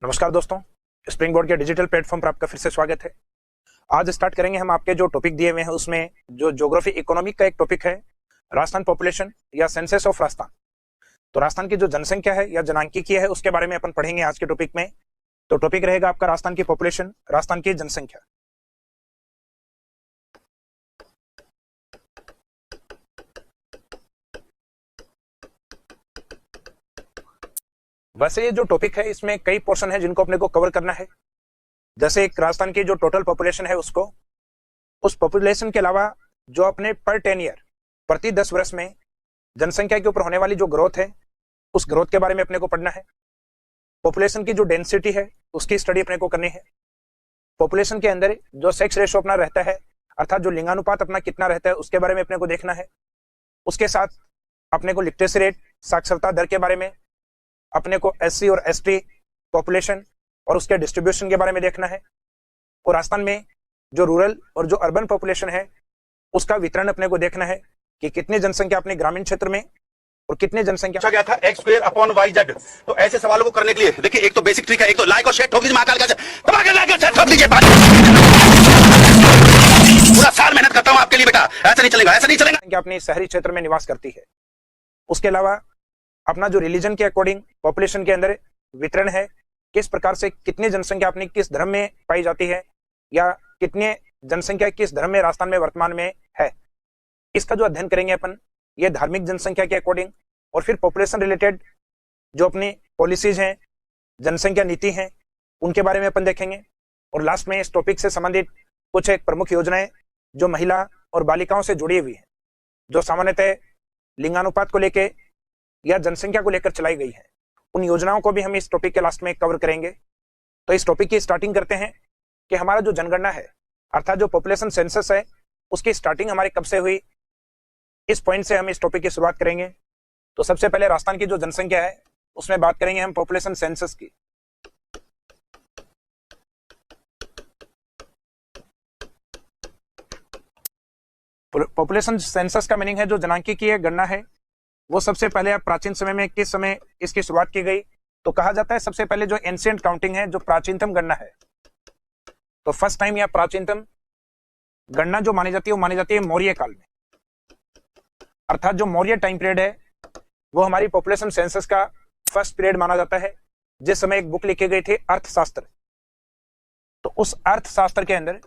नमस्कार दोस्तों, spring board के डिजिटल प्लेटफॉर्म पर आपका फिर से स्वागत है। आज स्टार्ट करेंगे हम आपके जो टॉपिक दिए हुए हैं उसमें जो ज्योग्राफी इकोनॉमिक का एक टॉपिक है, राजस्थान पॉपुलेशन या सेंसस ऑफ राजस्थान। तो राजस्थान की जो जनसंख्या है या जनांकीय है उसके बारे में अपन पढ़ेंगे आज के टॉपिक में। तो टॉपिक रहेगा आपका राजस्थान की पॉपुलेशन, राजस्थान की जनसंख्या। वैसे ये जो टॉपिक है इसमें कई पोर्शन है जिनको अपने को कवर करना है। जैसे एक राजस्थान की जो टोटल पॉपुलेशन है उसको, उस पॉपुलेशन के अलावा जो अपने पर 10 ईयर, प्रति 10 वर्ष में जनसंख्या के ऊपर होने वाली जो ग्रोथ है उस ग्रोथ के बारे में अपने को पढ़ना है। पॉपुलेशन की जो डेंसिटी है उसकी स्टडी अपने को करनी है। पॉपुलेशन के अंदर जो सेक्स रेशो अपना रहता है, अर्थात जो लिंगानुपात अपना कितना रहता है उसके बारे में अपने को देखना है। उसके साथ अपने को लिटरेसी रेट, साक्षरता दर के बारे में, अपने को एससी और एसटी पॉपुलेशन और उसके डिस्ट्रीब्यूशन के बारे में देखना है। और राजस्थान में जो रूरल और जो अर्बन पॉपुलेशन है उसका वितरण अपने को देखना है कि कितनी जनसंख्या अपने ग्रामीण क्षेत्र में और कितनी जनसंख्या गया था x square upon y z. तो ऐसे सवालों को करने के लिए देखिए, एक तो बेसिक ट्रिक है, एक तो लाइक और शेयर ठोक दीजिए, महाकाल का दबा के लाइक और शेयर ठोक दीजिए। पूरा साल मेहनत करता हूं आपके लिए बेटा, ऐसा नहीं चलेगा, ऐसा नहीं चलेगा। अपने शहरी क्षेत्र में निवास करती है। उसके अलावा अपना जो रिलीजन के अकॉर्डिंग पॉपुलेशन के अंदर वितरण है, किस प्रकार से कितनी जनसंख्या अपनी किस धर्म में पाई जाती है या कितने जनसंख्या किस धर्म में राजस्थान में वर्तमान में है, इसका जो अध्ययन करेंगे अपन ये धार्मिक जनसंख्या के अकॉर्डिंग। और फिर पॉपुलेशन रिलेटेड जो अपनी पॉलिसीज हैं, जनसंख्या नीति हैं, उनके बारे में अपन देखेंगे। और लास्ट में इस टॉपिक से संबंधित कुछ एक प्रमुख योजनाएं जो महिला और बालिकाओं से जुड़ी हुई है, जो सामान्यतः लिंगानुपात को लेकर या जनसंख्या को लेकर चलाई गई है, उन योजनाओं को भी हम इस टॉपिक के लास्ट में कवर करेंगे। तो इस टॉपिक की स्टार्टिंग करते हैं कि हमारा जो जनगणना है, अर्थात जो पॉपुलेशन सेंसस है, उसकी स्टार्टिंग हमारी कब से हुई, इस पॉइंट से हम इस टॉपिक की शुरुआत करेंगे। तो सबसे पहले राजस्थान की जो जनसंख्या है उसमें बात करेंगे हम पॉपुलेशन सेंसस की। पॉपुलेशन सेंसस का मीनिंग है जो जनांकीय गणना है, वो सबसे पहले प्राचीन समय में किस समय इसकी शुरुआत की गई। तो कहा जाता है सबसे पहले जो एंशिएंट काउंटिंग है, जो प्राचीनतम गणना है, तो फर्स्ट टाइम या प्राचीनतम गणना जो मानी जाती है वो मानी जाती है मौर्य काल में। अर्थात जो मौर्य टाइम पीरियड है वो हमारी पॉपुलेशन सेंसस का फर्स्ट पीरियड माना जाता है, जिस समय एक बुक लिखी गई थी अर्थशास्त्र। तो उस अर्थशास्त्र के अंदर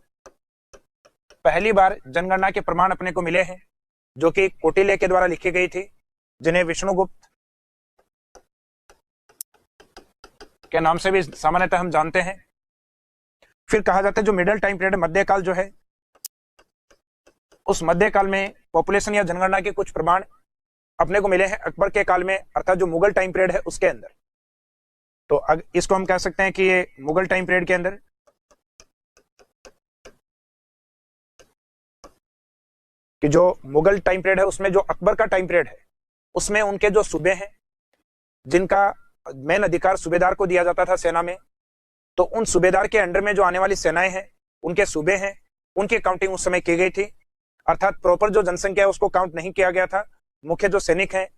पहली बार जनगणना के प्रमाण अपने को मिले हैं, जो कि कौटिल्य के द्वारा लिखी गई थी, जिन्हें विष्णुगुप्त के नाम से भी सामान्यतः हम जानते हैं। फिर कहा जाता है जो मिडिल टाइम पीरियड, मध्यकाल जो है, उस मध्यकाल में पॉपुलेशन या जनगणना के कुछ प्रमाण अपने को मिले हैं अकबर के काल में, अर्थात जो मुगल टाइम पीरियड है उसके अंदर। तो इसको हम कह सकते हैं कि ये मुगल टाइम पीरियड के अंदर कि जो मुगल टाइम पीरियड है उसमें जो अकबर का टाइम पीरियड है उसमें उनके जो सूबे हैं जिनका मेन अधिकार सूबेदार को दिया जाता था सेना में, तो उन सूबेदार के अंडर में जो आने वाली सेनाएं हैं, उनके सूबे हैं, उनकी काउंटिंग उस समय की गई थी। अर्थात प्रॉपर जो जनसंख्या है उसको काउंट नहीं किया गया था। मुख्य जो सैनिक हैं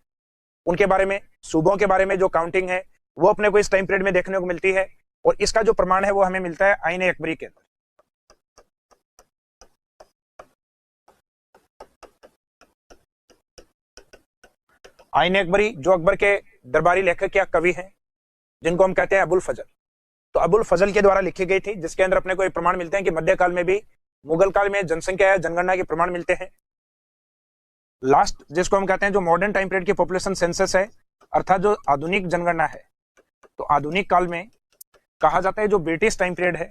उनके बारे में, सूबों के बारे में जो काउंटिंग है वो अपने को इस टाइम पीरियड में देखने को मिलती है। और इसका जो प्रमाण है वो हमें मिलता है आईने अकबरी के अंदर। आईने अकबरी जो अकबर के दरबारी लेखक या कवि हैं, जिनको हम कहते हैं अबुल फजल, तो अबुल फजल के द्वारा लिखी गई थी, जिसके अंदर अपने को ये प्रमाण मिलते हैं कि मध्यकाल में भी, मुगल काल में जनसंख्या या जनगणना के प्रमाण मिलते हैं। लास्ट जिसको हम कहते हैं जो मॉडर्न टाइम पीरियड की पॉपुलेशन सेंसस है, अर्थात जो आधुनिक जनगणना है, तो आधुनिक काल में कहा जाता है जो ब्रिटिश टाइम पीरियड है,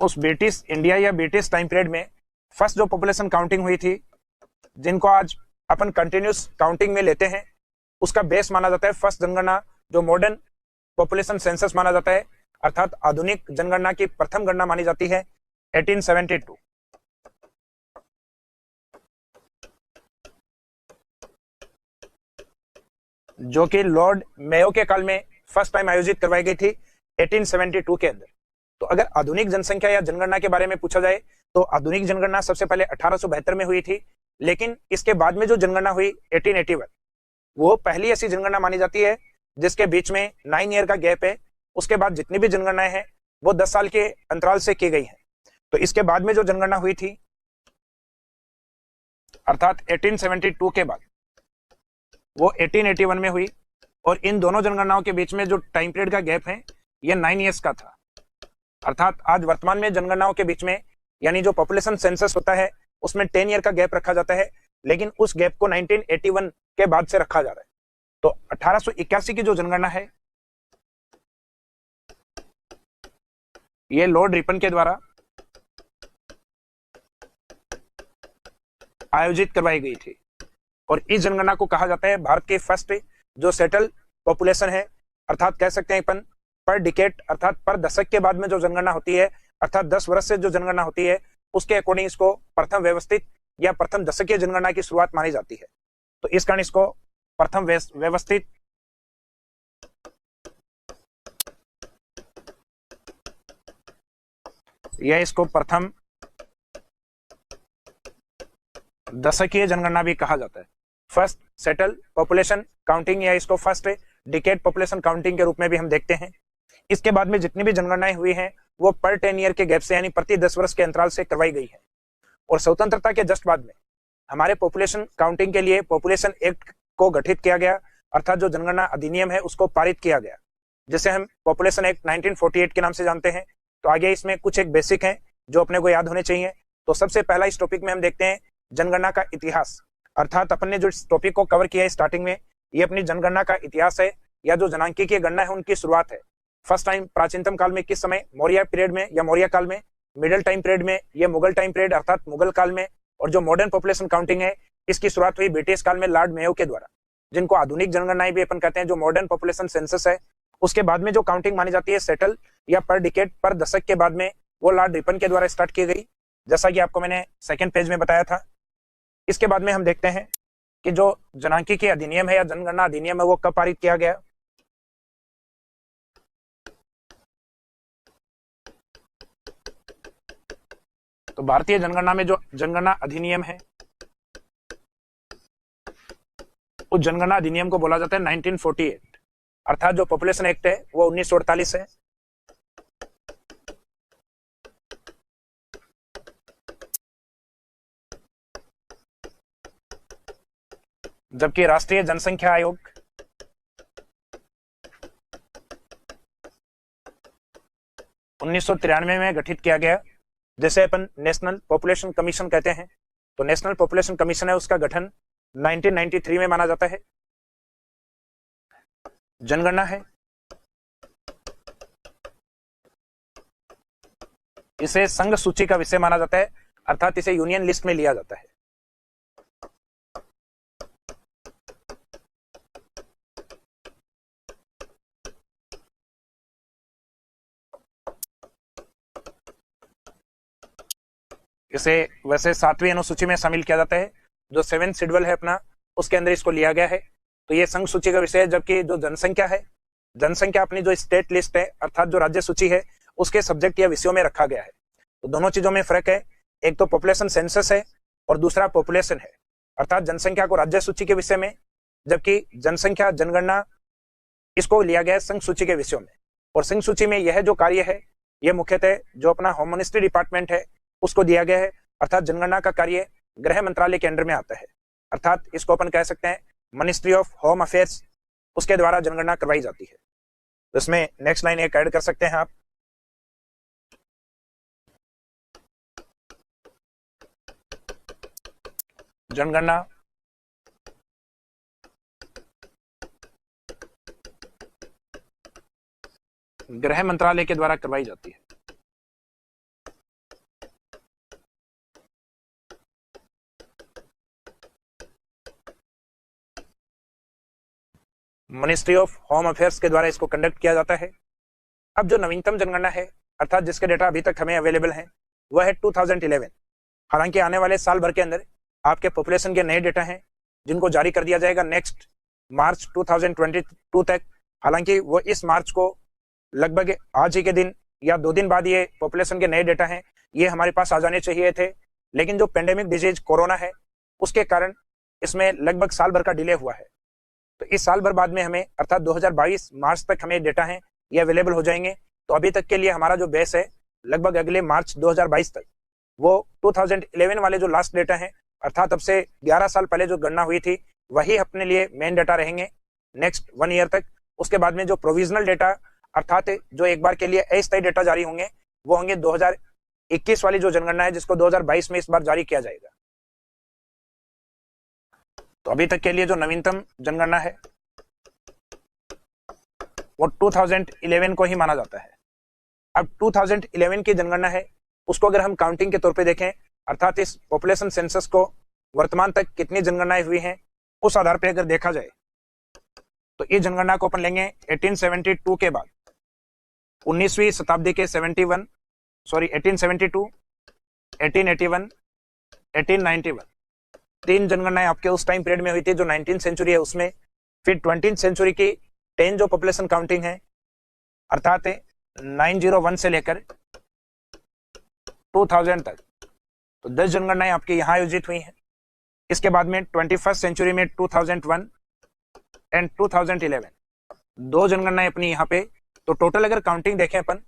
उस ब्रिटिश इंडिया या ब्रिटिश टाइम पीरियड में फर्स्ट जो पॉपुलेशन काउंटिंग हुई थी, जिनको आज अपन कंटिन्यूस काउंटिंग में लेते हैं, उसका बेस माना जाता है फर्स्ट जनगणना, जो मॉडर्न पॉपुलेशन सेंसस माना जाता है, अर्थात आधुनिक जनगणना की प्रथम गणना मानी जाती है 1872, जो कि लॉर्ड मेयो के काल में फर्स्ट टाइम आयोजित करवाई गई थी 1872 के अंदर। तो अगर आधुनिक जनसंख्या या जनगणना के बारे में पूछा जाए तो आधुनिक जनगणना सबसे पहले 1872 में हुई थी, लेकिन इसके बाद में जो जनगणना हुई 1881, वो पहली ऐसी जनगणना मानी जाती है जिसके बीच में 9 ईयर का गैप है, उसके बाद जितनी भी जनगणनाएं हैं वो 10 साल के अंतराल से की गई है। तो इसके बाद में जो जनगणना हुई थी अर्थात 1872 के बाद वो 1881 में हुई, और इन दोनों जनगणनाओं के बीच में जो टाइम पीरियड का गैप है ये 9 ईयर्स का था। अर्थात आज वर्तमान में जनगणनाओं के बीच में यानी जो पॉपुलेशन सेंसस होता है उसमें 10 ईयर का गैप रखा जाता है, लेकिन उस गैप को 1981 के बाद से रखा जा रहा है। तो 1881 की जो जनगणना है ये लॉर्ड रिपन के द्वारा आयोजित करवाई गई थी, और इस जनगणना को कहा जाता है भारत के फर्स्ट जो सेटल पॉपुलेशन है, अर्थात कह सकते हैं अपन पर डिकेट अर्थात पर दशक के बाद में जो जनगणना होती है, अर्थात 10 वर्ष से जो जनगणना होती है उसके अकॉर्डिंग इसको प्रथम व्यवस्थित या प्रथम दशकीय जनगणना की शुरुआत मानी जाती है। तो इस कारण इसको प्रथम व्यवस्थित या इसको प्रथम दशकीय जनगणना भी कहा जाता है। फर्स्ट सेटल पॉपुलेशन काउंटिंग या इसको फर्स्ट डिकेड पॉपुलेशन काउंटिंग के रूप में भी हम देखते हैं। इसके बाद में जितनी भी जनगणनाएं हुई हैं वो पर 10 ईयर के गैप से यानी प्रति 10 वर्ष के अंतराल से करवाई गई है। और स्वतंत्रता के जस्ट बाद में हमारे पॉपुलेशन काउंटिंग के लिए पॉपुलेशन एक्ट को गठित किया गया, अर्थात जो जनगणना अधिनियम है उसको पारित किया गया, जिसे हम पॉपुलेशन एक्ट 1948 के नाम से जानते हैं। तो आगे इसमें कुछ एक बेसिक है जो अपने को याद होने चाहिए। तो सबसे पहला इस टॉपिक में हम देखते हैं जनगणना का इतिहास, अर्थात अपन ने जो इस टॉपिक को कवर किया है स्टार्टिंग में, ये अपनी जनगणना का इतिहास है या जो जनांकीय गणना है उनकी शुरुआत है। फर्स्ट टाइम प्राचीनतम काल में किस समय, मौर्य पीरियड में या मौर्य काल में, मिडिल टाइम पीरियड में या मुगल टाइम पीरियड अर्थात मुगल काल में, और जो मॉडर्न पॉपुलेशन काउंटिंग है इसकी शुरुआत हुई ब्रिटिश काल में लॉर्ड मेयो के द्वारा, जिनको आधुनिक जनगणनाएं भी अपन कहते हैं। जो मॉडर्न पॉपुलेशन सेंसस है उसके बाद में जो काउंटिंग मानी जाती है सेटल या पर डिकेड पर दशक के बाद में, वो लॉर्ड रिपन के द्वारा स्टार्ट की गई, जैसा कि आपको मैंने सेकंड पेज में बताया था। इसके बाद में हम देखते हैं कि जो जनांकीय अधिनियम है या जनगणना अधिनियम है वो कब पारित किया गया। तो भारतीय जनगणना में जो जनगणना अधिनियम है उस जनगणना अधिनियम को बोला जाता है 1948, अर्थात जो पॉपुलेशन एक्ट है वो 1948 है। जबकि राष्ट्रीय जनसंख्या आयोग उन्नीस में गठित किया गया, जैसे अपन नेशनल पॉपुलेशन कमीशन कहते हैं। तो नेशनल पॉपुलेशन कमीशन है उसका गठन 1993 में माना जाता है। जनगणना है इसे संघ सूची का विषय माना जाता है, अर्थात इसे यूनियन लिस्ट में लिया जाता है। इसे वैसे 7वीं अनुसूची में शामिल किया जाता है, जो 7 शेड्यूल है अपना उसके अंदर इसको लिया गया है। तो ये संघ सूची का विषय है, जबकि जो जनसंख्या है, जनसंख्या अपनी जो स्टेट लिस्ट है अर्थात जो राज्य सूची है उसके सब्जेक्ट या विषयों में रखा गया है। तो दोनों चीजों में फर्क है, एक तो पॉपुलेशन सेंसस है और दूसरा पॉपुलेशन है, अर्थात जनसंख्या को राज्य सूची के विषय में, जबकि जनसंख्या जनगणना इसको लिया गया है संघ सूची के विषयों में। और संघ सूची में यह जो कार्य है यह मुख्यतः जो अपना होम मिनिस्ट्री डिपार्टमेंट है उसको दिया गया है, अर्थात जनगणना का कार्य गृह मंत्रालय के अंडर में आता है, अर्थात इसको अपन कह सकते हैं मिनिस्ट्री ऑफ होम अफेयर्स, उसके द्वारा जनगणना करवाई जाती है। तो इसमें नेक्स्ट लाइन एक ऐड कर सकते हैं आप, जनगणना गृह मंत्रालय के द्वारा करवाई जाती है। मिनिस्ट्री ऑफ होम अफेयर्स के द्वारा इसको कंडक्ट किया जाता है। अब जो नवीनतम जनगणना है अर्थात जिसके डेटा अभी तक हमें अवेलेबल है वह है 2011। हालांकि आने वाले साल भर के अंदर आपके पॉपुलेशन के नए डेटा हैं जिनको जारी कर दिया जाएगा नेक्स्ट मार्च 2022 तक। हालांकि वो इस मार्च को लगभग आज ही के दिन या 2 दिन बाद ये पॉपुलेशन के नए डेटा हैं ये हमारे पास आ जाने चाहिए थे, लेकिन जो पेंडेमिक डिजीज कोरोना है उसके कारण इसमें लगभग साल भर का डिले हुआ है। तो इस साल भर बाद में हमें अर्थात 2022 मार्च तक हमें डेटा है ये अवेलेबल हो जाएंगे। तो अभी तक के लिए हमारा जो बेस है लगभग अगले मार्च 2022 तक वो 2011 वाले जो लास्ट डेटा है अर्थात अब से 11 साल पहले जो गणना हुई थी वही अपने लिए मेन डेटा रहेंगे नेक्स्ट 1 ईयर तक। उसके बाद में जो प्रोविजनल डेटा अर्थात जो एक बार के लिए अस्थायी डेटा जारी होंगे वो होंगे 2021 वाली जो जनगणना है जिसको 2022 में इस बार जारी किया जाएगा। तो अभी तक के लिए जो नवीनतम जनगणना है वो 2011 को ही माना जाता है। अब 2011 की जनगणना है उसको अगर हम काउंटिंग के तौर पे देखें अर्थात इस पॉपुलेशन सेंसस को वर्तमान तक कितनी जनगणनाएं हुई हैं उस आधार पे अगर देखा जाए तो इस जनगणना को अपन लेंगे 1872 के बाद 19वीं शताब्दी के 1872, 1881, 1891 तीन जनगणनाएं आपके उस टाइम पीरियड में हुई थी जो 19th सेंचुरी है उसमें। फिर 20th सेंचुरी की 10 जो पॉपुलेशन काउंटिंग है अर्थात 901 से लेकर 2000 तक तो 10 जनगणनाएं आपके यहाँ आयोजित हुई हैं। इसके बाद में 21st सेंचुरी में 2001 एंड 2011 दो जनगणनाएं अपनी यहाँ पे। तो टोटल अगर काउंटिंग देखें अपन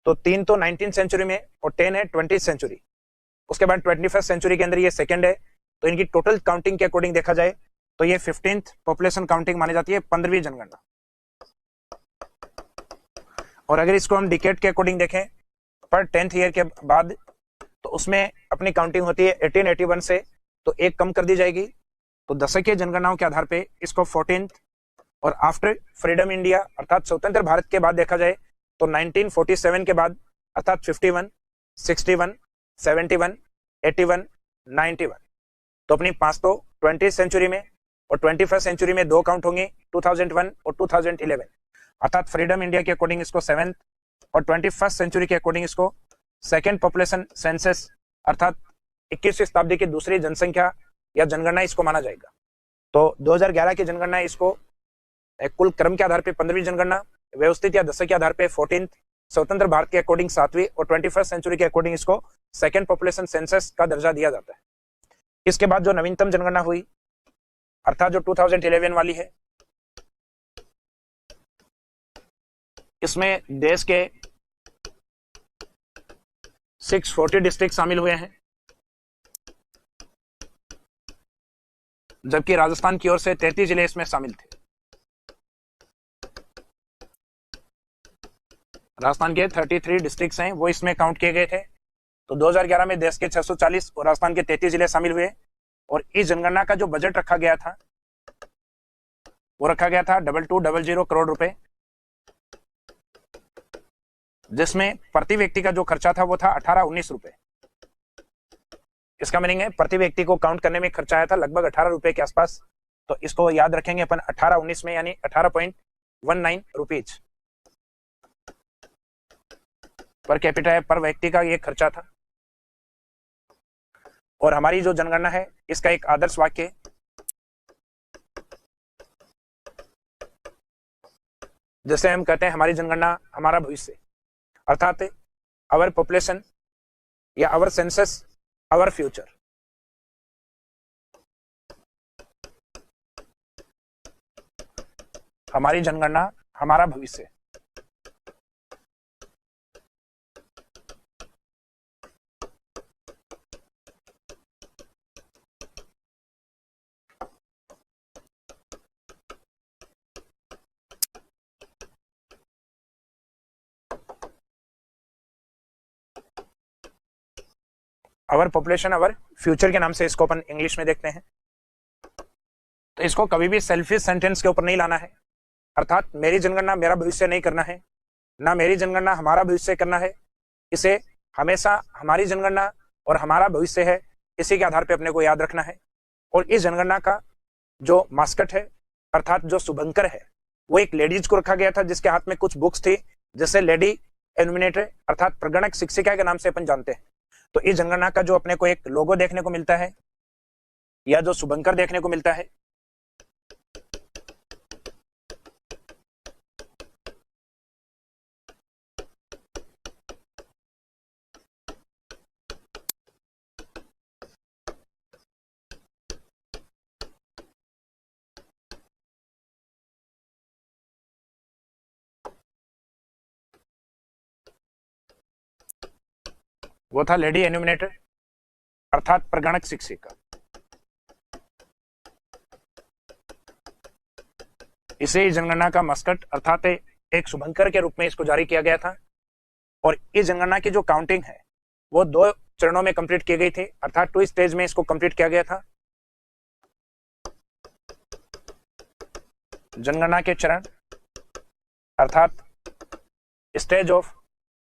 तो 3 तो 19th सेंचुरी में और 10 है 20th सेंचुरी। उसके बाद 21st सेंचुरी के अंदर ये सेकंड है। तो इनकी टोटल काउंटिंग के अकॉर्डिंग देखा जाए तो ये 15th पॉपुलेशन काउंटिंग मानी जाती है, 15वीं जनगणना। और अगर इसको हम डिकेड के अकॉर्डिंग देखें पर 10th ईयर के बाद तो उसमें अपनी काउंटिंग होती है 1881 से, तो एक कम कर दी जाएगी। तो दशकीय जनगणनाओं के आधार पे इसको 14th और आफ्टर फ्रीडम इंडिया अर्थात स्वतंत्र भारत के बाद देखा जाए तो 1947 के बाद अर्थात 51, 61, 71, 81, 91 तो अपनी 5 तो 20th सेंचुरी में और 21st सेंचुरी में 2 काउंट होंगे 2001 और 2011 अर्थात फ्रीडम इंडिया के अकॉर्डिंग इसको 7th और 21st सेंचुरी के अकॉर्डिंग इसको सेकेंड पॉपुलेशन सेंसस अर्थात 21वीं शताब्दी की दूसरी जनसंख्या या जनगणना इसको माना जाएगा। तो 2011 की जनगणना इसको कुल क्रम के आधार पे 15वीं जनगणना, व्यवस्थित या दशक के आधार पे 14th, स्वतंत्र भारत के अकॉर्डिंग 7वीं और 21st सेंचुरी के अकॉर्डिंग इसको सेकेंड पॉपुलेशन सेंसस का दर्जा दिया जाता है। इसके बाद जो नवीनतम जनगणना हुई अर्थात जो 2011 वाली है इसमें देश के 640 डिस्ट्रिक्ट शामिल हुए हैं जबकि राजस्थान की ओर से 33 जिले इसमें शामिल थे। राजस्थान के 33 डिस्ट्रिक्ट्स हैं वो इसमें काउंट किए गए थे। तो 2011 में देश के 640 और राजस्थान के 33 जिले शामिल हुए और इस जनगणना का जो बजट रखा गया था वो रखा गया था 2200 करोड़ रुपए, जिसमें प्रति व्यक्ति का जो खर्चा था वो था 18-19 रुपए। इसका मीनिंग है प्रति व्यक्ति को काउंट करने में खर्चा आया था लगभग 18 रुपए के आसपास। तो इसको याद रखेंगे अपन 18-19 में यानी 18.19 रुपीज पर कैपिटा है, पर व्यक्ति का ये खर्चा था। और हमारी जो जनगणना है इसका एक आदर्श वाक्य जैसे हम कहते हैं हमारी जनगणना हमारा भविष्य अर्थात आवर पॉपुलेशन या आवर सेंसस आवर फ्यूचर। हमारी जनगणना हमारा भविष्य। आवर पॉपुलेशन आवर फ्यूचर के नाम से इसको अपन इंग्लिश में देखते हैं। तो इसको कभी भी सेल्फिश सेंटेंस के ऊपर नहीं लाना है अर्थात मेरी जनगणना मेरा भविष्य नहीं करना है, ना मेरी जनगणना हमारा भविष्य करना है। इसे हमेशा हमारी जनगणना और हमारा भविष्य है इसी के आधार पर अपने को याद रखना है। और इस जनगणना का जो मास्कट है अर्थात जो शुभंकर है वो एक लेडीज को रखा गया था जिसके हाथ में कुछ बुक्स थी जिसे लेडी एनुमिनेटर अर्थात प्रगणक शिक्षिका के नाम से अपन जानते हैं। तो इस जनगणना का जो अपने को एक लोगो देखने को मिलता है या जो शुभंकर देखने को मिलता है वो था लेडी एन्यूमिनेटर अर्थात प्रगणक शिक्षिका। इसे जनगणना का मस्कट अर्थात एक शुभंकर के रूप में इसको जारी किया गया था। और इस जनगणना की जो काउंटिंग है वो 2 चरणों में कंप्लीट की गई थी, अर्थात 2 स्टेज में इसको कंप्लीट किया गया था। जनगणना के चरण अर्थात स्टेज ऑफ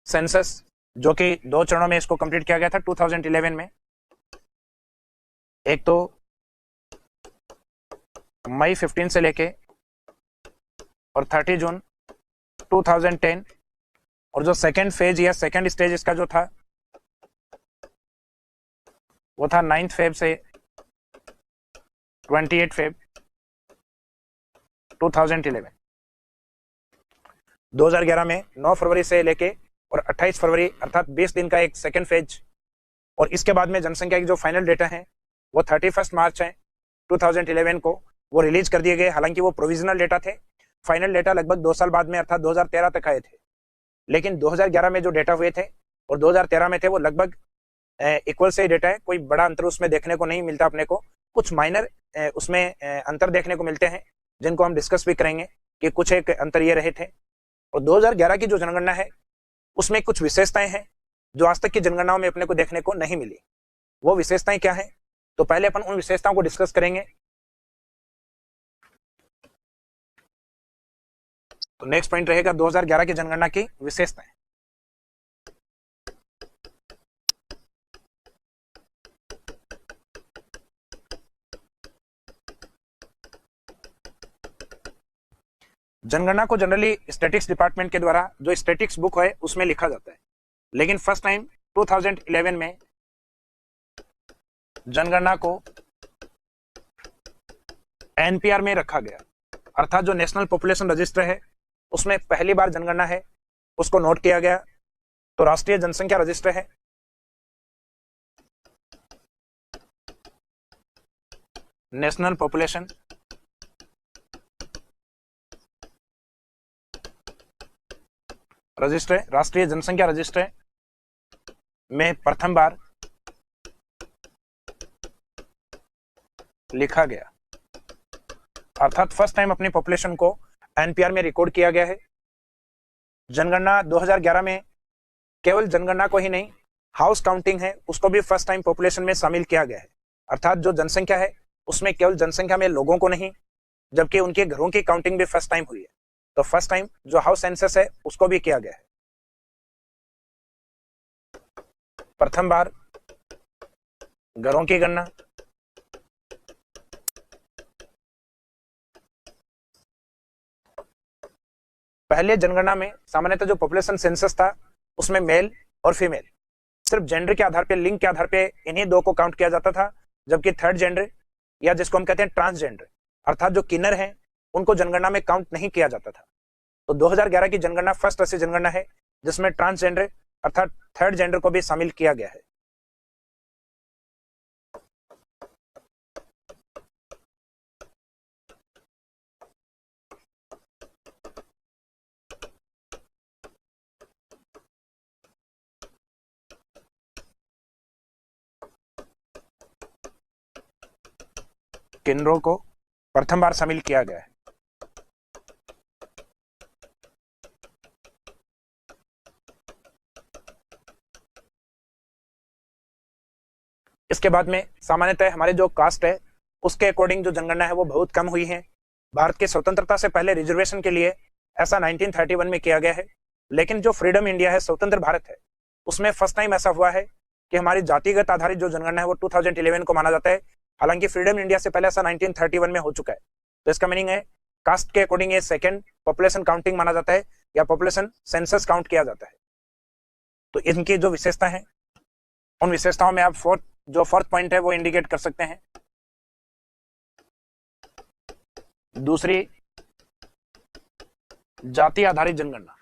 सेंसस, जो कि 2 चरणों में इसको कंप्लीट किया गया था 2011 में। एक तो मई 15 से लेके और 30 जून 2010, और जो सेकेंड फेज या सेकेंड स्टेज इसका जो था वो था 9 फेब से 28 फेब 2011। 2011 में 9 फरवरी से लेके और 28 फरवरी अर्थात 20 दिन का एक सेकेंड फेज, और इसके बाद में जनसंख्या की जो फाइनल डेटा है वो 31 मार्च है 2011 को वो रिलीज कर दिए गए। हालांकि वो प्रोविजनल डेटा थे, फाइनल डेटा लगभग 2 साल बाद में अर्थात 2013 तक आए थे। लेकिन 2011 में जो डेटा हुए थे और 2013 में थे वो लगभग इक्वल से डेटा है, कोई बड़ा अंतर उसमें देखने को नहीं मिलता अपने को। कुछ माइनर उसमें अंतर देखने को मिलते हैं जिनको हम डिस्कस भी करेंगे कि कुछ एक अंतर ये रहे थे। और 2011 की जो जनगणना है उसमें कुछ विशेषताएं हैं जो आज तक की जनगणनाओं में अपने को देखने को नहीं मिली। वो विशेषताएं क्या है, तो पहले अपन उन विशेषताओं को डिस्कस करेंगे। तो नेक्स्ट पॉइंट रहेगा 2011 की जनगणना की विशेषताएं। जनगणना को जनरली स्टैटिक्स डिपार्टमेंट के द्वारा जो स्टैटिक्स बुक है उसमें लिखा जाता है, लेकिन फर्स्ट टाइम 2011 में जनगणना को एनपीआर में रखा गया, अर्थात जो नेशनल पॉपुलेशन रजिस्टर है उसमें पहली बार जनगणना है उसको नोट किया गया। तो राष्ट्रीय जनसंख्या रजिस्टर है, नेशनल पॉपुलेशन रजिस्टर, राष्ट्रीय जनसंख्या रजिस्टर में प्रथम बार लिखा गया, अर्थात फर्स्ट टाइम अपनी पॉपुलेशन को एनपीआर में रिकॉर्ड किया गया है। जनगणना 2011 में केवल जनगणना को ही नहीं, हाउस काउंटिंग है उसको भी फर्स्ट टाइम पॉपुलेशन में शामिल किया गया है, अर्थात जो जनसंख्या है उसमें केवल जनसंख्या में लोगों को नहीं जबकि उनके घरों की काउंटिंग भी फर्स्ट टाइम हुई है। तो फर्स्ट टाइम जो हाउस सेंसस है उसको भी किया गया है। प्रथम बार घरों की गणना, पहले जनगणना में सामान्यतः जो पॉपुलेशन सेंसस था उसमें मेल और फीमेल सिर्फ जेंडर के आधार पे, लिंग के आधार पे इन्हीं 2 को काउंट किया जाता था, जबकि थर्ड जेंडर या जिसको हम कहते हैं ट्रांसजेंडर अर्थात जो किन्नर हैं उनको जनगणना में काउंट नहीं किया जाता था। तो 2011 की जनगणना फर्स्ट ऐसी जनगणना है जिसमें ट्रांसजेंडर अर्थात थर्ड जेंडर को भी शामिल किया गया है। किन्नरों को प्रथम बार शामिल किया गया है। इसके बाद में सामान्यतः हमारे जो कास्ट है उसके अकॉर्डिंग जो जनगणना है वो बहुत कम हुई है। भारत की स्वतंत्रता से पहले रिजर्वेशन के लिए ऐसा 1931 में किया गया है, लेकिन जो फ्रीडम इंडिया है, स्वतंत्र भारत है, उसमें फर्स्ट टाइम ऐसा हुआ है कि हमारी जातिगत आधारित जो जनगणना है वो 2011 को माना जाता है। हालांकि फ्रीडम इंडिया से पहले ऐसा 1931 में हो चुका है। तो इसका मीनिंग है कास्ट के अकॉर्डिंग ये सेकेंड पॉपुलेशन काउंटिंग माना जाता है या पॉपुलेशन सेंसस काउंट किया जाता है। तो इनकी जो विशेषता है उन विशेषताओं में आप फोर्थ पॉइंट है वो इंडिकेट कर सकते हैं। दूसरी, जाति आधारित जनगणना,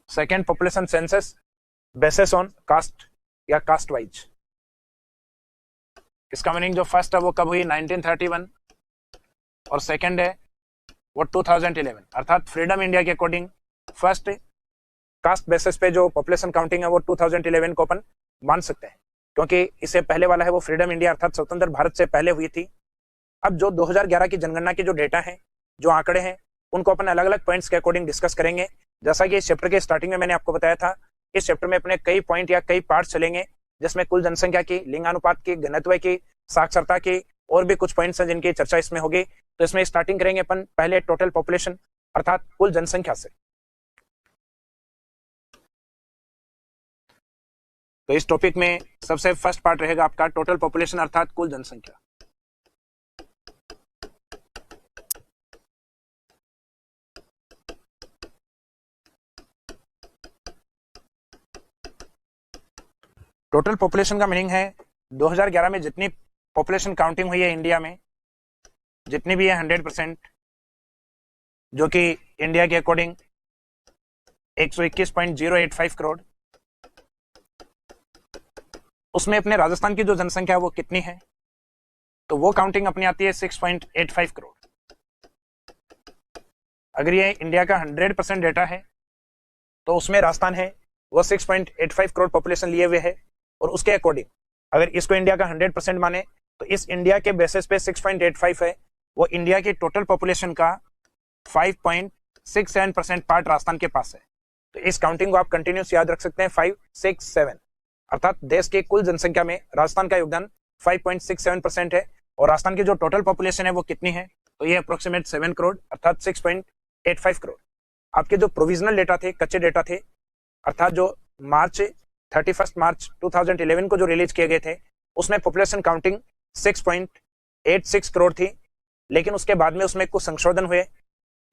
second population census basis on caste या कास्ट वाइज। इसका मीनिंग जो फर्स्ट है वो कब हुई, 1931, और सेकेंड है वो 2011, अर्थात फ्रीडम इंडिया के अकॉर्डिंग फर्स्ट कास्ट बेसिस पे जो पॉपुलेशन काउंटिंग है वो 2011 को अपन मान सकते हैं, क्योंकि इससे पहले वाला है वो फ्रीडम इंडिया अर्थात स्वतंत्र भारत से पहले हुई थी। अब जो 2011 की जनगणना की जो डेटा है, जो आंकड़े हैं, उनको अपन अलग अलग पॉइंट्स के अकॉर्डिंग डिस्कस करेंगे। जैसा कि इस चैप्टर के स्टार्टिंग में मैंने आपको बताया था, इस चैप्टर में अपने कई पॉइंट या कई पार्ट्स चलेंगे, जिसमें कुल जनसंख्या की, लिंगानुपात की, घनत्व की, साक्षरता की और भी कुछ पॉइंट्स हैं जिनकी चर्चा इसमें होगी। तो इसमें स्टार्टिंग करेंगे अपन पहले टोटल पॉपुलेशन अर्थात कुल जनसंख्या से। तो इस टॉपिक में सबसे फर्स्ट पार्ट रहेगा आपका टोटल पॉपुलेशन अर्थात कुल जनसंख्या। टोटल पॉपुलेशन का मीनिंग है 2011 में जितनी पॉपुलेशन काउंटिंग हुई है इंडिया में, जितनी भी है 100%, जो कि इंडिया के अकॉर्डिंग 121.085 करोड़, उसमें अपने राजस्थान की जो जनसंख्या है वो कितनी है, तो वो काउंटिंग अपनी आती है 6.85 करोड़। अगर ये इंडिया का 100% डेटा है तो उसमें राजस्थान है वो 6.85 करोड़ पॉपुलेशन लिए हुए है, और उसके अकॉर्डिंग अगर इसको इंडिया का 100% माने तो इस इंडिया के बेसिस पे 6.85 है, वो इंडिया की टोटल पॉपुलेशन का 5.67% पार्ट राजस्थान के पास है। तो इस काउंटिंग को आप कंटिन्यूस याद रख सकते हैं, 567 अर्थात देश की कुल जनसंख्या में राजस्थान का योगदान 5.67% है। और राजस्थान की जो टोटल पॉपुलेशन है वो कितनी है, तो ये अप्रोक्सीमेट 7 करोड़ अर्थात 6.85 करोड़। आपके जो प्रोविजनल डेटा थे, कच्चे डेटा थे, अर्थात जो 31 मार्च 2011 को जो रिलीज किए गए थे, उसमें पॉपुलेशन काउंटिंग 6.86 करोड़ थी, लेकिन उसके बाद में उसमें कुछ संशोधन हुए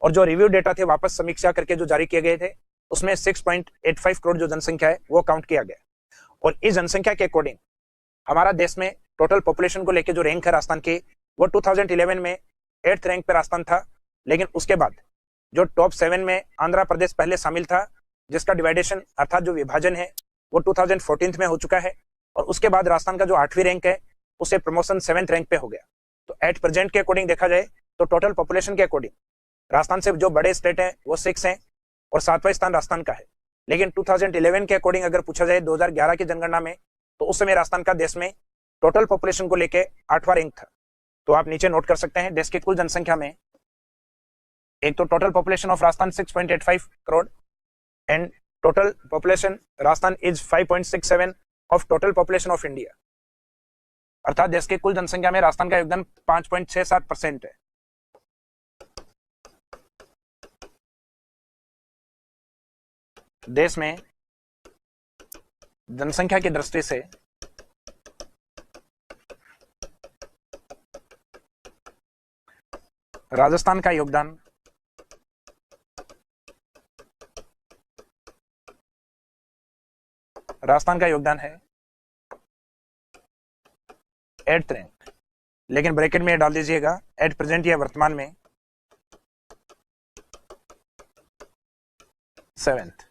और जो रिव्यू डेटा थे वापस समीक्षा करके जो जारी किए गए थे, उसमें 6.85 करोड़ जो जनसंख्या है वो काउंट किया गया। और इस जनसंख्या के अकॉर्डिंग हमारा देश में टोटल पॉपुलेशन को लेकर जो रैंक है राजस्थान की, वो 2011 में 8th रैंक पे राजस्थान था, लेकिन उसके बाद जो टॉप 7 में आंध्र प्रदेश पहले शामिल था, जिसका डिवाइडेशन अर्थात जो विभाजन है वो 2014 में हो चुका है, और उसके बाद राजस्थान का जो 8वीं रैंक है उसे प्रमोशन 7th रैंक पे हो गया। तो एट प्रेजेंट के अकॉर्डिंग देखा जाए तो टोटल पॉपुलेशन के अकॉर्डिंग राजस्थान से जो बड़े स्टेट हैं वो 6 हैं और 7वां स्थान राजस्थान का है। लेकिन 2011 के अकॉर्डिंग अगर पूछा जाए 2011 की जनगणना में, तो उस समय राजस्थान का देश में टोटल पॉपुलेशन को लेके 8वां रैंक था। तो आप नीचे नोट कर सकते हैं, देश की कुल जनसंख्या में एक तो total population of Rajasthan 6.85 crore and total population Rajasthan is 5.67 of total population of India, अर्थात देश की कुल जनसंख्या में राजस्थान का योगदान 5.67% है। देश में जनसंख्या की दृष्टि से राजस्थान का योगदान है 8th रैंक, लेकिन ब्रैकेट में डाल दीजिएगा एट प्रेजेंट या वर्तमान में 7th।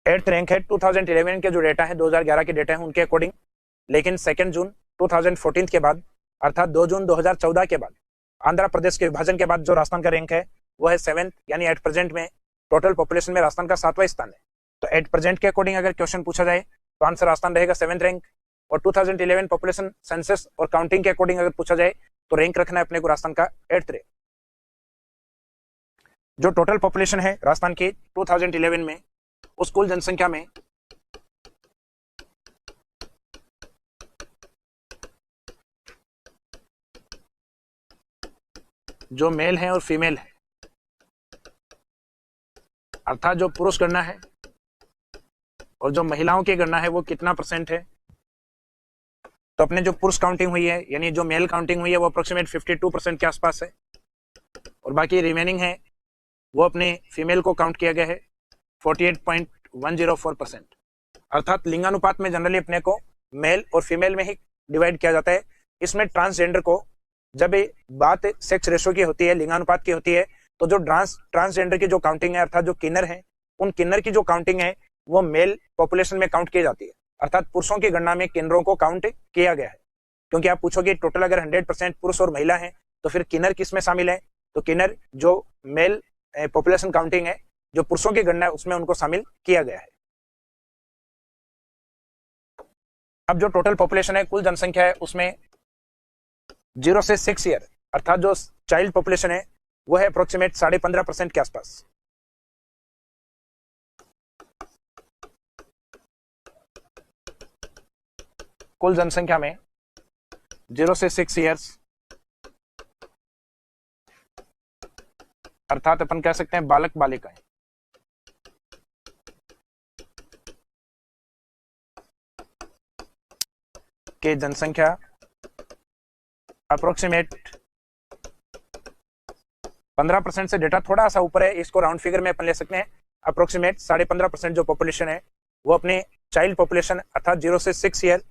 8th रैंक है 2011 के जो डेटा है, 2011 के डेटा है उनके अकॉर्डिंग, लेकिन 2 जून 2014 के बाद अर्थात 2 जून 2014 के बाद आंध्र प्रदेश के विभाजन के बाद जो राजस्थान का रैंक है वो है 7th, यानी एट प्रेजेंट में टोटल पॉपुलेशन में राजस्थान का 7वां स्थान है। तो एट प्रेजेंट के अकॉर्डिंग अगर क्वेश्चन पूछा जाए तो आंसर राजस्थान रहेगा 7th रैंक, और 2011 पॉपुलेशन सेंसस और काउंटिंग के अकॉर्डिंग अगर पूछा जाए तो रैंक रखना है अपने को राजस्थान का 8th रैंक। जो टोटल पॉपुलेशन है राजस्थान की 2011 में, उस कुल जनसंख्या में जो मेल है और फीमेल है, अर्थात जो पुरुष गणना है और जो महिलाओं की गणना है वो कितना % है, तो अपने जो पुरुष काउंटिंग हुई है यानी जो मेल काउंटिंग हुई है वो अप्रोक्सीमेट 52% के आसपास है, और बाकी रिमेनिंग है वो अपने फीमेल को काउंट किया गया है 48.104%। अर्थात लिंगानुपात में जनरली अपने को मेल और फीमेल में ही डिवाइड किया जाता है। इसमें ट्रांसजेंडर को जब बात सेक्स रेशो की होती है, लिंगानुपात की होती है, तो जो ट्रांसजेंडर की जो काउंटिंग है अर्थात जो किन्नर है, उन किन्नर की जो काउंटिंग है वो मेल पॉपुलेशन में काउंट की जाती है, अर्थात पुरुषों की गणना में किन्नरों को काउंट किया गया है। क्योंकि आप पूछोगे टोटल अगर 100% पुरुष और महिला है तो फिर किन्नर किस में शामिल है, तो किन्नर जो मेल पॉपुलेशन काउंटिंग है जो पुरुषों की गणना है उसमें उनको शामिल किया गया है। अब जो टोटल पॉपुलेशन है, कुल जनसंख्या है, उसमें 0 से 6 ईयर अर्थात जो चाइल्ड पॉपुलेशन है वो है अप्रोक्सीमेट 15.5% के आसपास। कुल जनसंख्या में 0 से 6 ईयर्स अर्थात अपन कह सकते हैं बालक बालिकाएं, के जनसंख्या अप्रोक्सीमेट 15% से डेटा थोड़ा सा ऊपर है, इसको राउंड फिगर में अपन ले सकते हैं। अप्रोक्सीमेट 15.5% जो पॉपुलेशन है वो अपने चाइल्ड पॉपुलेशन अर्थात 0 से 6 ईयर,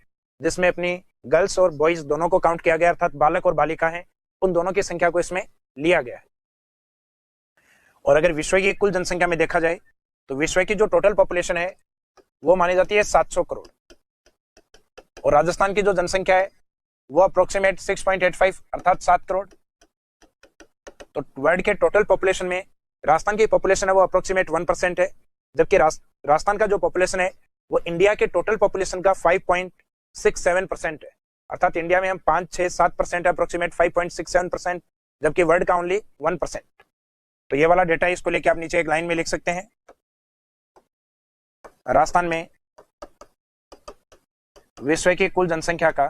जिसमें अपनी गर्ल्स और बॉयज दोनों को काउंट किया गया अर्थात बालक और बालिका हैं, उन दोनों की संख्या को इसमें लिया गया है। और अगर विश्व की कुल जनसंख्या में देखा जाए तो विश्व की जो टोटल पॉपुलेशन है वो मानी जाती है 700 करोड़, और राजस्थान की जो जनसंख्या है वो अप्रोक्सीमेट 6.85 अर्थात 7 करोड़। तो वर्ल्ड के टोटल पॉपुलेशन में राजस्थान की पॉपुलेशन है वो अप्रोक्सीमेट 1% है, जबकि राजस्थान का जो पॉपुलेशन है वो इंडिया के टोटल पॉपुलेशन का 5.67% है, अर्थात इंडिया में हम 5-6-7% है, अप्रोक्सीमेट 5.67%, जबकि वर्ल्ड का ओनली 1%। तो ये वाला डेटा इसको लेके आप नीचे एक लाइन में लिख सकते हैं। राजस्थान में विश्व की कुल जनसंख्या का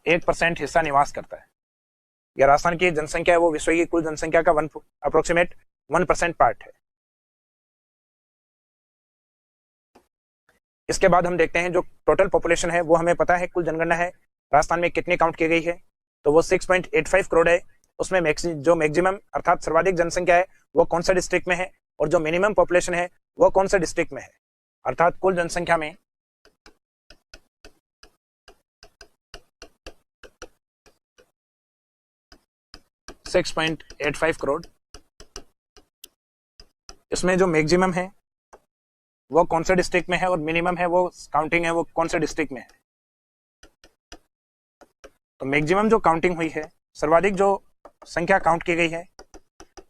1% हिस्सा निवास करता है। या राजस्थान की जनसंख्या है वो विश्व की कुल जनसंख्या का अप्रोक्सीमेट 1% पार्ट है। इसके बाद हम देखते हैं जो टोटल पॉपुलेशन है वो हमें पता है, कुल जनगणना है राजस्थान में कितनी काउंट की गई है, तो वो 6.85 करोड़ है। उसमें जो मैक्सिमम अर्थात सर्वाधिक जनसंख्या है वो कौन सा डिस्ट्रिक्ट में है, और जो मिनिमम पॉपुलेशन है वो कौन सा डिस्ट्रिक्ट में है, अर्थात कुल जनसंख्या में 6.85 करोड़। इसमें जो मैक्सिमम है वो कौन से डिस्ट्रिक्ट में है और मिनिमम है वो काउंटिंग है वो कौन से डिस्ट्रिक्ट में है। तो मैक्सिमम जो काउंटिंग हुई है, सर्वाधिक जो संख्या काउंट की गई है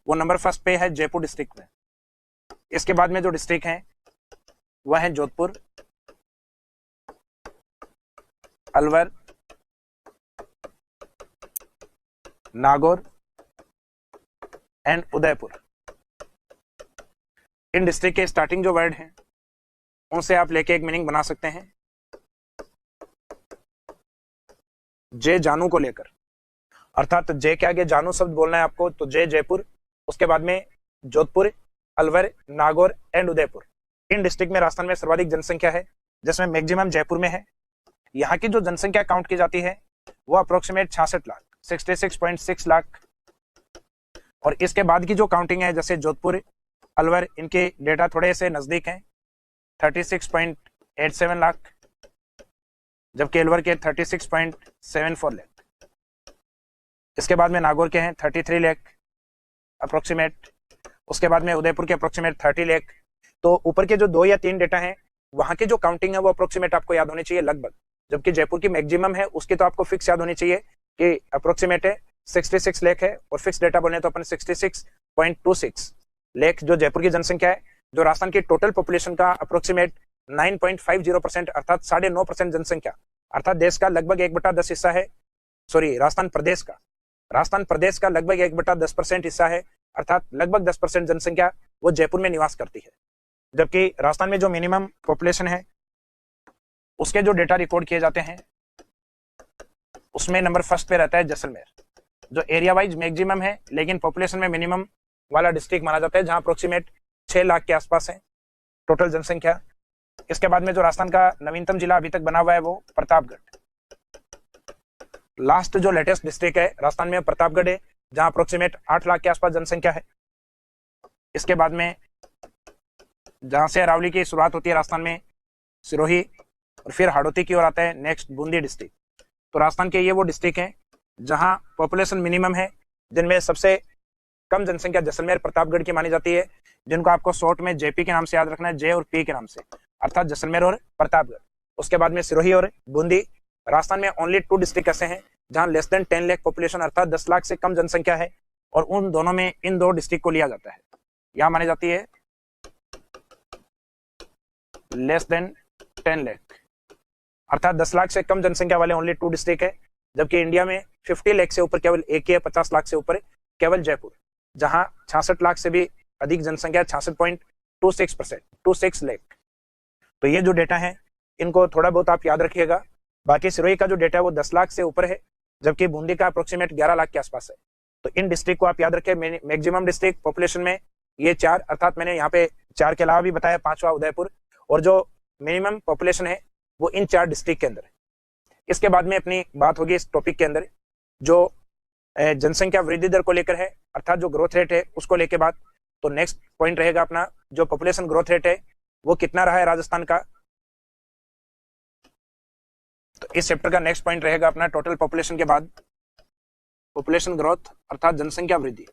वो नंबर फर्स्ट पे है जयपुर डिस्ट्रिक्ट में। इसके बाद में जो डिस्ट्रिक्ट हैं वह है Jodhpur, Alwar, Nagaur and Udaipur. In district के स्टार्टिंग जो वर्ड हैं उनसे आप लेके एक मीनिंग बना सकते हैं। जे जानू को लेकर, अर्थात जे के आगे जानू शब्द बोलना है आपको, तो जे जयपुर, उसके बाद में Jodhpur, Alwar, Nagaur and Udaipur. In district में राजस्थान में सर्वाधिक जनसंख्या है, जिसमें मैक्सिमम जयपुर में है। यहाँ की जो जनसंख्या काउंट की जाती है वो अप्रोक्सीमेट 66 लाख 66.6 लाख। और इसके बाद की जो काउंटिंग है, जैसे जोधपुर, अलवर, इनके डेटा थोड़े से नजदीक हैं, 36.87 लाख, जबकि अलवर के 36.74 लाख। इसके बाद में नागौर के हैं 33 लाख अप्रोक्सीमेट। उसके बाद में उदयपुर के अप्रोक्सीमेट 30 लाख। तो ऊपर के जो 2 या 3 डेटा हैं वहां की जो काउंटिंग है वो अप्रोक्सीमेट आपको याद होनी चाहिए लगभग, जबकि जयपुर की मैक्सिमम है उसकी तो आपको फिक्स याद होनी चाहिए कि अप्रोक्सीमेट है 66 लाख है, और फिक्स डेटा बोले तो अपन 66.26 लाख जो जयपुर की जनसंख्या है, जो राजस्थान की टोटल पॉपुलेशन का अप्रोक्सीमेट 9.50% अर्थात 9.5% जनसंख्या, अर्थात देश का लगभग 1/10 हिस्सा है। सॉरी, राजस्थान प्रदेश का लगभग 1/10% हिस्सा है, अर्थात लगभग 10% जनसंख्या वो जयपुर में निवास करती है। जबकि राजस्थान में जो मिनिमम पॉपुलेशन है उसके जो डेटा रिकॉर्ड किए जाते हैं उसमें नंबर फर्स्ट पे रहता है जैसलमेर, जो एरिया वाइज मैक्सिमम है लेकिन पॉपुलेशन में मिनिमम वाला डिस्ट्रिक्ट माना जाता है, जहां अप्रोक्सीमेट 6 लाख के आसपास है टोटल जनसंख्या। इसके बाद में जो राजस्थान का नवीनतम जिला अभी तक बना हुआ है वो प्रतापगढ़। लास्ट जो लेटेस्ट डिस्ट्रिक्ट है राजस्थान में प्रतापगढ़ है, जहां अप्रोक्सीमेट 8 लाख के आसपास जनसंख्या है। इसके बाद में जहां से अरावली की शुरुआत होती है राजस्थान में, सिरोही, और फिर हाड़ौती की ओर आता है नेक्स्ट बूंदी डिस्ट्रिक्ट। तो राजस्थान के ये वो डिस्ट्रिक्ट हैं जहां पॉपुलेशन मिनिमम है, जिनमें सबसे कम जनसंख्या जैसलमेर प्रतापगढ़ की मानी जाती है, जिनको आपको शॉर्ट में जेपी के नाम से याद रखना है, जे और पी के नाम से, अर्थात जैसलमेर और प्रतापगढ़। उसके बाद में सिरोही और बूंदी, राजस्थान में ओनली 2 डिस्ट्रिक्ट ऐसे हैं जहां लेस देन 10 लाख पॉपुलेशन अर्थात 10 लाख से कम जनसंख्या है, और उन दोनों में इन 2 डिस्ट्रिक्ट को लिया जाता है। यहां मानी जाती है लेस देन 10 लाख अर्थात 10 लाख से कम जनसंख्या वाले ओनली 2 डिस्ट्रिक्ट है, जबकि इंडिया में 50 लाख से ऊपर केवल एक ही है, 50 लाख से ऊपर केवल जयपुर, जहां 66 लाख से भी अधिक जनसंख्या 66.26 लाख। तो ये जो डेटा है इनको थोड़ा बहुत आप याद रखिएगा। बाकी सिरोही का जो डेटा है वो 10 लाख से ऊपर है, जबकि बूंदी का अप्रोक्सीमेट 11 लाख के आसपास है। तो इन डिस्ट्रिक्ट को आप याद रखें। मैक्सिमम डिस्ट्रिक्ट पॉपुलेशन में ये 4 अर्थात मैंने यहाँ पे 4 के अलावा भी बताया 5वां उदयपुर, और जो मिनिमम पॉपुलेशन है वो इन 4 डिस्ट्रिक्ट के अंदर है। इसके बाद में अपनी बात होगी इस टॉपिक के अंदर जो जनसंख्या वृद्धि दर को लेकर है, अर्थात जो ग्रोथ रेट है उसको लेकर बात। तो नेक्स्ट पॉइंट रहेगा अपना जो पॉपुलेशन ग्रोथ रेट है वो कितना रहा है राजस्थान का। तो इस चैप्टर का नेक्स्ट पॉइंट रहेगा अपना टोटल पॉपुलेशन के बाद पॉपुलेशन ग्रोथ अर्थात जनसंख्या वृद्धि।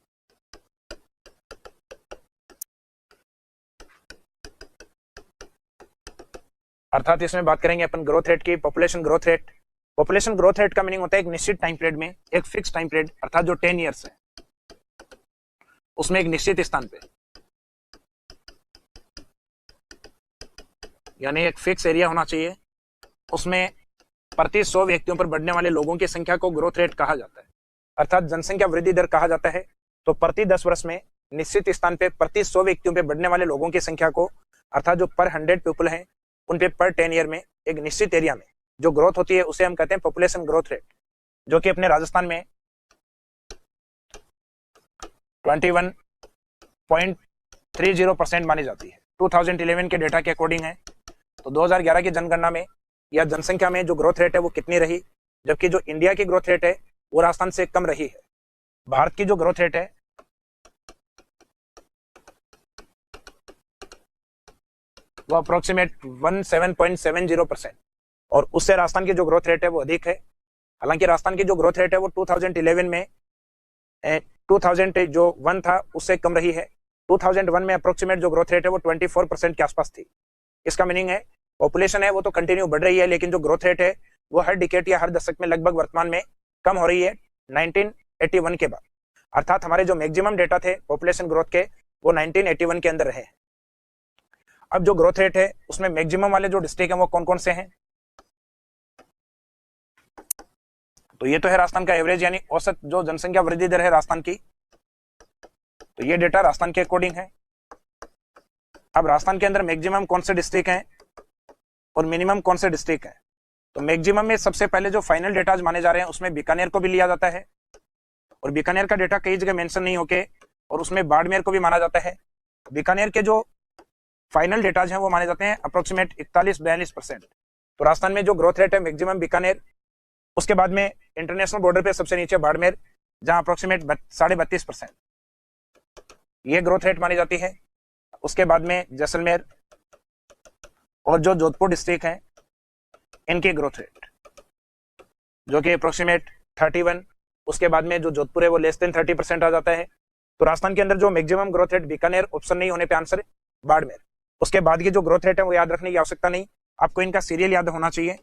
अर्थात इसमें बात करेंगे अपन ग्रोथ रेट की, population growth rate. Population growth rate का मीनिंग होता है एक निश्चित टाइम पीरियड में, एक फिक्स टाइम पीरियड अर्थात जो 10 ईयर्स है उसमें एक निश्चित स्थान पे, यानी एक फिक्स एरिया होना चाहिए, उसमें प्रति 100 व्यक्तियों पर बढ़ने वाले लोगों की संख्या को ग्रोथ रेट कहा जाता है, अर्थात जनसंख्या वृद्धि दर कहा जाता है। तो प्रति 10 वर्ष में निश्चित स्थान पे प्रति 100 व्यक्तियों पर बढ़ने वाले लोगों की संख्या को, अर्थात जो पर 100 पीपल हैं उन पे पर 10 ईयर में एक निश्चित एरिया में जो ग्रोथ होती है उसे हम कहते हैं पॉपुलेशन ग्रोथ रेट, जो कि अपने राजस्थान में 21.30% मानी जाती है। 2011 के डेटा के अकॉर्डिंग है। तो 2011 की जनगणना में या जनसंख्या में जो ग्रोथ रेट है वो कितनी रही, जबकि जो इंडिया की ग्रोथ रेट है वो राजस्थान से कम रही है। भारत की जो ग्रोथ रेट है वो अप्रोक्सीमेट 17.70% और उससे राजस्थान की जो ग्रोथ रेट है वो अधिक है। हालांकि राजस्थान की जो ग्रोथ रेट है वो 2011 में 2000 जो 1 था उससे कम रही है। 2001 में अप्रोक्सीमेट जो ग्रोथ रेट है वो 24% के आसपास थी। इसका मीनिंग है पॉपुलेशन है वो तो कंटिन्यू बढ़ रही है, लेकिन जो ग्रोथ रेट है वो हर डिकेड या हर दशक में लगभग वर्तमान में कम हो रही है 1981 के बाद। अर्थात हमारे जो मैक्सिमम डेटा थे पॉपुलेशन ग्रोथ के वो 1981 के अंदर रहे। अब जो ग्रोथ रेट है उसमें मैक्सिमम वाले जो डिस्ट्रिक्ट हैं वो कौन कौन से हैं, तो ये तो है राजस्थान का एवरेज यानी औसत जो जनसंख्या वृद्धि दर है राजस्थान की। तो ये डेटा राजस्थान के अकॉर्डिंग है। अब राजस्थान के अंदर मैक्सिमम कौन से डिस्ट्रिक्ट हैं और मिनिमम कौन से डिस्ट्रिक्ट हैं। तो मैक्सिमम में सबसे पहले जो फाइनल डेटा माने जा रहे हैं उसमें बीकानेर को भी लिया जाता है, और बीकानेर का डेटा कई जगह मेंशन नहीं होके और उसमें बाड़मेर को भी माना जाता है। बीकानेर के जो फाइनल डेटाज हैं वो माने जाते हैं अप्रोक्सीमेट 41-42%। तो राजस्थान में जो ग्रोथ रेट है मैक्सिमम बीकानेर, उसके बाद में इंटरनेशनल बॉर्डर पे सबसे नीचे बाड़मेर जहां अप्रोक्सीमेट 32.5% ये ग्रोथ रेट मानी जाती है। उसके बाद में जैसलमेर और जो जोधपुर डिस्ट्रिक्ट है इनकी ग्रोथ रेट जो कि अप्रोक्सीमेट 31, उसके बाद में जो जोधपुर है वो लेस देन 30% आ जाता है। तो राजस्थान के अंदर जो maximum growth rate Bikaner, option नहीं होने पे आंसर बाड़मेर। उसके बाद की जो ग्रोथ रेट है वो याद रखने की आवश्यकता नहीं, आपको इनका सीरियल याद होना चाहिए।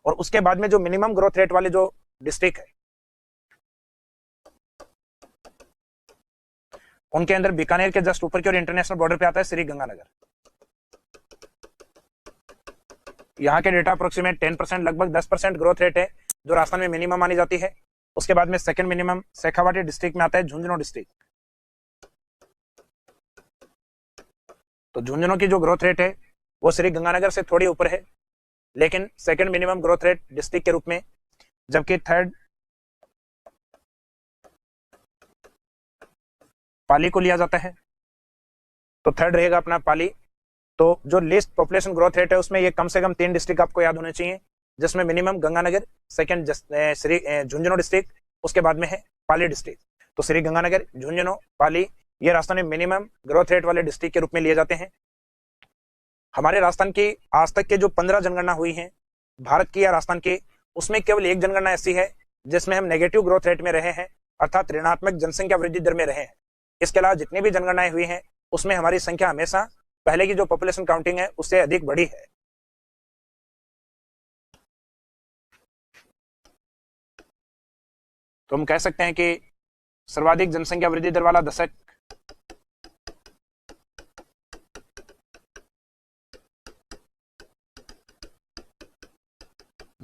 और उसके बाद में जो मिनिमम ग्रोथ रेट वाले जो डिस्ट्रिक्ट है उनके अंदर बीकानेर के जस्ट ऊपर की और इंटरनेशनल बॉर्डर पे आता है श्री गंगानगर। यहाँ के डेटा अप्रोक्सीमेट 10%, लगभग 10% ग्रोथ रेट है जो राजस्थान में मिनिमम मानी जाती है। उसके बाद में सेकंड मिनिमम शेखावाटी डिस्ट्रिक्ट में आता है झुंझुनू डिस्ट्रिक्ट। तो झुंझुनू की जो ग्रोथ रेट है वो श्री गंगानगर से थोड़ी ऊपर है, लेकिन second minimum growth rate district के रूप में, जबकि थर्ड पाली को लिया जाता है। तो थर्ड रहेगा अपना पाली। तो जो लिस्ट पॉपुलेशन ग्रोथ रेट है उसमें ये कम से कम 3 डिस्ट्रिक्ट आपको याद होने चाहिए, जिसमें minimum Ganganagar, second Shri Jhunjhunu district, उसके बाद में है पाली डिस्ट्रिक्ट। तो श्री गंगानगर, झुंझुनू, पाली ये राजस्थान में मिनिमम ग्रोथ रेट वाले डिस्ट्रिक्ट के रूप में लिए जाते हैं। हमारे राजस्थान की आज तक के जो 15 जनगणना हुई हैं भारत की या राजस्थान की, उसमें केवल एक जनगणना ऐसी है जिसमें हम नेगेटिव ग्रोथ रेट में रहे हैं, अर्थात ऋणात्मक जनसंख्या वृद्धि दर में रहे हैं। इसके अलावा जितनी भी जनगणनाएं हुई हैं उसमें हमारी संख्या हमेशा पहले की जो पॉपुलेशन काउंटिंग है उससे अधिक बढ़ी है। तो हम कह सकते हैं कि सर्वाधिक जनसंख्या वृद्धि दर वाला दशक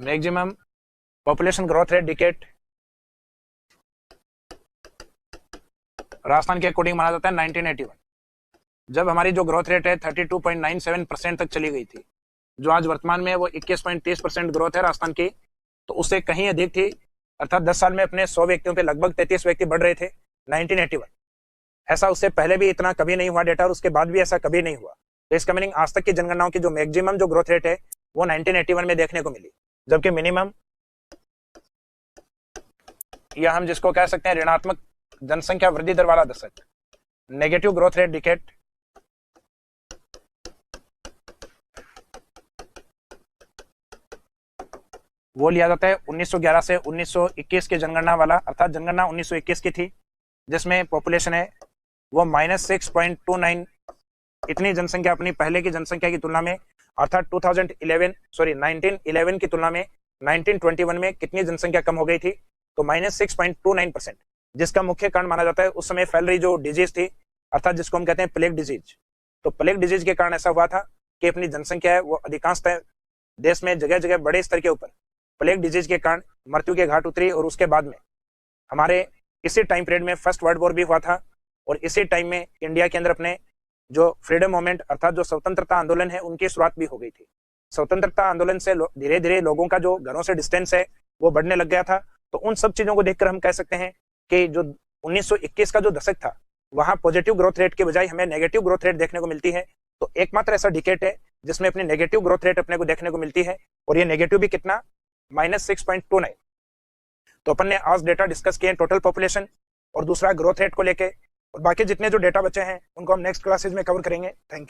maximum population growth rate decade Rajasthan के अकॉर्डिंग माना जाता है 1981, जब हमारी जो ग्रोथ रेट है 32.97% तक चली गई थी, जो आज वर्तमान में वो 21.30% ग्रोथ है राजस्थान की, तो उससे कहीं अधिक थी। अर्थात 10 साल में अपने 100 व्यक्तियों पे लगभग 33 व्यक्ति बढ़ रहे थे 1981। ऐसा उससे पहले भी इतना कभी नहीं हुआ डेटा, और उसके बाद भी ऐसा कभी नहीं हुआ। तो इसका मीनिंग आज तक की जनगणनाओं की जो मैक्सिमम जो ग्रोथ रेट है वो 1981 में देखने को मिली, जबकि मिनिमम, या हम जिसको कह सकते हैं ऋणात्मक जनसंख्या वृद्धि दर वाला दशक, नेगेटिव ग्रोथ रेट डिकेड, वो लिया जाता है 1911 से 1921 के जनगणना वाला। अर्थात जनगणना 1921 की थी, जिसमें पॉपुलेशन है वो -6.29 इतनी जनसंख्या अपनी पहले की जनसंख्या की तुलना में, अर्थात 1911 की तुलना में 1921 में कितनी जनसंख्या कम हो गई थी, तो -6.29%, जिसका मुख्य कारण माना जाता है उस समय फैल रही जो डिजीज थी, अर्थात जिसको हम कहते हैं प्लेग डिजीज। तो प्लेग डिजीज के कारण ऐसा हुआ था कि अपनी जनसंख्या है वो अधिकांशतः देश में जगह जगह बड़े स्तर के ऊपर प्लेग डिजीज के कारण मृत्यु के घाट उतरी। और उसके बाद में हमारे इसी टाइम पीरियड में फर्स्ट वर्ल्ड वॉर भी हुआ था, और इसी टाइम में इंडिया के अंदर अपने जो फ्रीडम मूवमेंट अर्थात जो स्वतंत्रता आंदोलन है उनकी शुरुआत भी हो गई थी। स्वतंत्रता आंदोलन से धीरे धीरे लोगों का जो घरों से डिस्टेंस है वो बढ़ने लग गया था। तो उन सब चीजों को देखकर हम कह सकते हैं कि जो 1921 का जो दशक था वहां पॉजिटिव ग्रोथ रेट के बजाय हमें नेगेटिव ग्रोथ रेट देखने को मिलती है। तो एकमात्र ऐसा डिकेट है जिसमें अपनी नेगेटिव ग्रोथ रेट अपने को देखने को मिलती है, और ये नेगेटिव भी कितना, -6.29। तो अपन ने आज डेटा डिस्कस किए टोटल पॉपुलेशन और दूसरा ग्रोथ रेट को लेके, और बाकी जितने जो डेटा बचे हैं उनको हम नेक्स्ट क्लासेज में कवर करेंगे। Thank you.